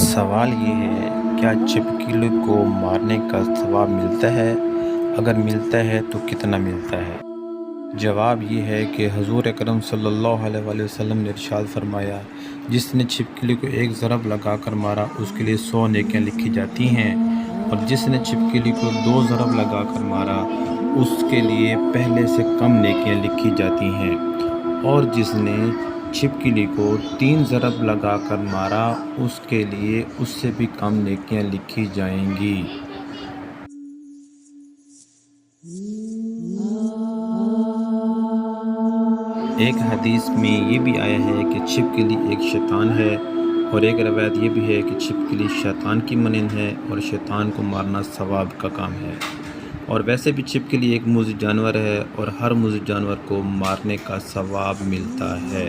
सवाल ये है, क्या छिपकली को मारने का सवाब मिलता है? अगर मिलता है तो कितना मिलता है? जवाब ये है कि हुज़ूर अकरम सल्लल्लाहु अलैहि वसल्लम ने इरशाद फरमाया, जिसने छिपकली को एक ज़रब लगाकर मारा उसके लिए 100 नेकियां लिखी जाती हैं, और जिसने छिपकली को 2 ज़रब लगाकर मारा उसके लिए पहले से कम नेकियां लिखी जाती हैं, और जिसने छिपकली को 3 ज़रब लगाकर मारा उसके लिए उससे भी कम नेकियां लिखी जाएंगी। एक हदीस में ये भी आया है कि छिपकली एक शैतान है, और एक रवायत ये भी है कि छिपकली शैतान की मानंद है और शैतान को मारना सवाब का काम है। और वैसे भी छिपकली एक मुज़िद जानवर है और हर मुज़िद जानवर को मारने का सवाब मिलता है।